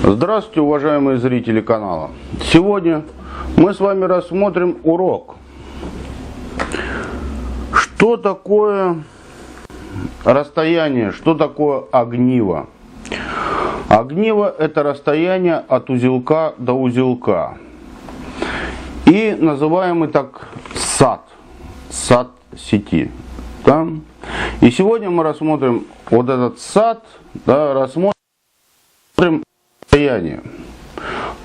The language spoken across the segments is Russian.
Здравствуйте, уважаемые зрители канала. Сегодня мы с вами рассмотрим урок. Что такое расстояние, что такое огниво? Огниво – это расстояние от узелка до узелка. И называемый так сад сети. Да? И сегодня мы рассмотрим вот этот сад, да, рассмотрим расстояние.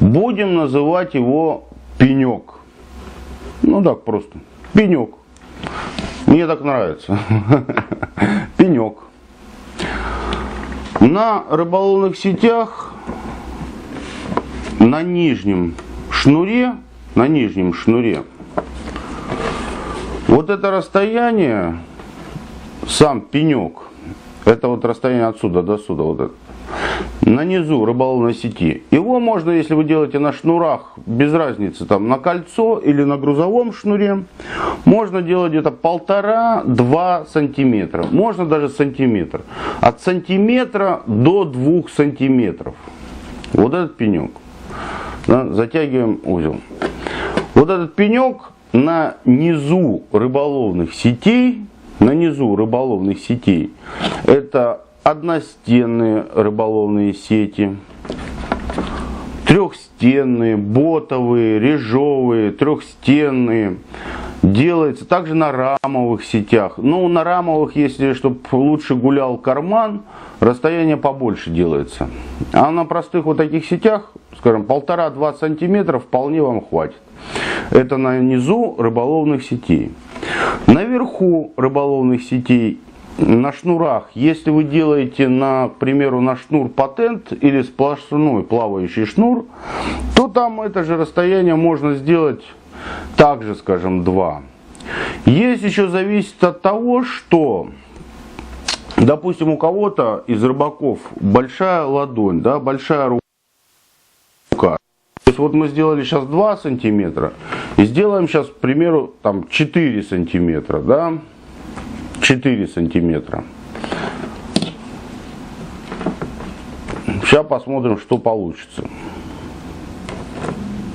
Будем называть его пенек. Ну так просто. Пенек. Мне так нравится. Пенек. На рыболовных сетях на нижнем шнуре, вот это расстояние, сам пенек, это вот расстояние отсюда до сюда, вот это, на низу рыболовной сети. Его можно, если вы делаете на шнурах, без разницы, там на кольцо или на грузовом шнуре, можно делать где-то 1,5-2 сантиметра. Можно даже сантиметр. От сантиметра до 2 сантиметров. Вот этот пенек. Да, затягиваем узел. Вот этот пенек на низу рыболовных сетей, это одностенные рыболовные сети, трехстенные, ботовые, режовые, трехстенные. Делается также на рамовых сетях. Но на рамовых, если чтобы лучше гулял карман, расстояние побольше делается. А на простых вот таких сетях, скажем, 1,5-2 сантиметра вполне вам хватит. Это на низу рыболовных сетей. Наверху рыболовных сетей, на шнурах, если вы делаете, к примеру, на шнур патент или сплошной плавающий шнур, то там это же расстояние можно сделать также, скажем, 2. Есть еще зависит от того, что, допустим, у кого-то из рыбаков большая ладонь, да, большая рука. То есть вот мы сделали сейчас 2 сантиметра и сделаем сейчас, к примеру, там 4 сантиметра, да. 4 сантиметра. Сейчас посмотрим, что получится.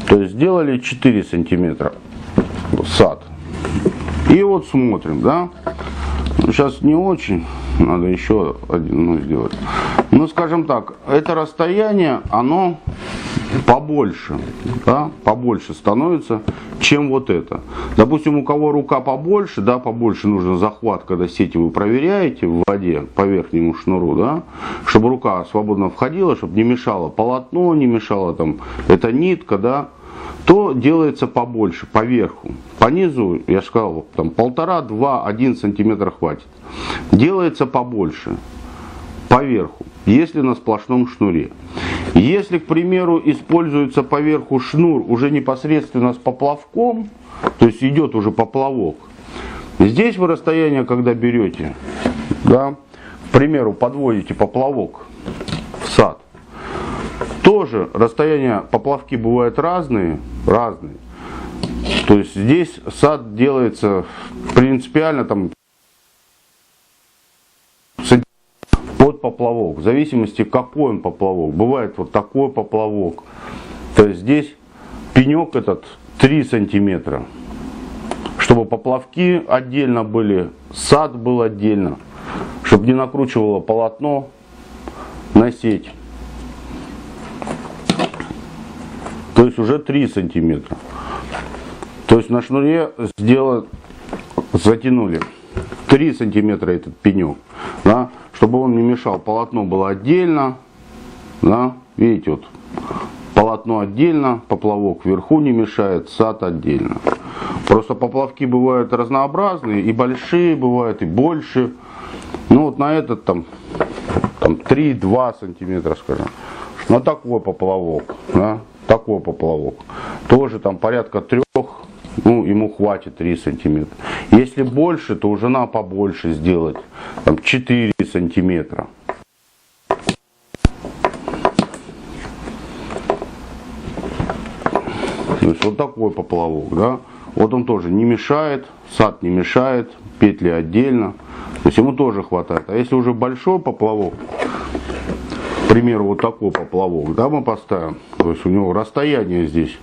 То есть сделали 4 сантиметра сад. И вот смотрим, да. Сейчас не очень, надо еще один сделать. Ну, скажем так, это расстояние, оно побольше, да, побольше становится, чем вот это. Допустим, у кого рука побольше, да, побольше нужен захват, когда сети вы проверяете в воде по верхнему шнуру, да, чтобы рука свободно входила, чтобы не мешало полотно, не мешало там эта нитка, да, то делается побольше, по верху. По низу, я же сказал, там 1,5, 2, 1 сантиметр хватит. Делается побольше, по верху, если на сплошном шнуре. Если, к примеру, используется по верху шнур уже непосредственно с поплавком, то есть идет уже поплавок, здесь вы расстояние, когда берете, да, к примеру, подводите поплавок в сад, тоже расстояния поплавки бывают разные. То есть здесь сад делается принципиально там под поплавок, в зависимости какой он поплавок. Бывает вот такой поплавок. То есть здесь пенек этот 3 сантиметра. Чтобы поплавки отдельно были, сад был отдельно. Чтобы не накручивало полотно на сеть. То есть уже 3 сантиметра. То есть на шнуре затянули 3 сантиметра этот пенек. Да, чтобы он не мешал. Полотно было отдельно. Да, видите, вот полотно отдельно, поплавок вверху не мешает, сад отдельно. Просто поплавки бывают разнообразные, и большие бывают, и больше. Ну вот на этот там 3-2 сантиметра, скажем. На такой поплавок, да, такой поплавок. Тоже там порядка 3, ну, ему хватит 3 сантиметра. Если больше, то уже надо побольше сделать, там 4 сантиметра. То есть вот такой поплавок, да. Вот он тоже не мешает, сад не мешает, петли отдельно. То есть ему тоже хватает. А если уже большой поплавок, к примеру, вот такой поплавок, да, мы поставим, то есть у него расстояние здесь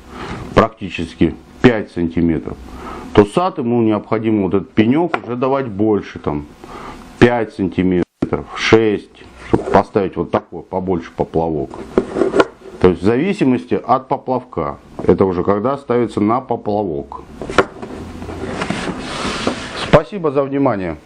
практически 5 сантиметров, то сад ему необходимо вот этот пенек уже давать больше, там 5 сантиметров, 6, чтобы поставить вот такой побольше поплавок. То есть в зависимости от поплавка. Это уже когда ставится на поплавок. Спасибо за внимание.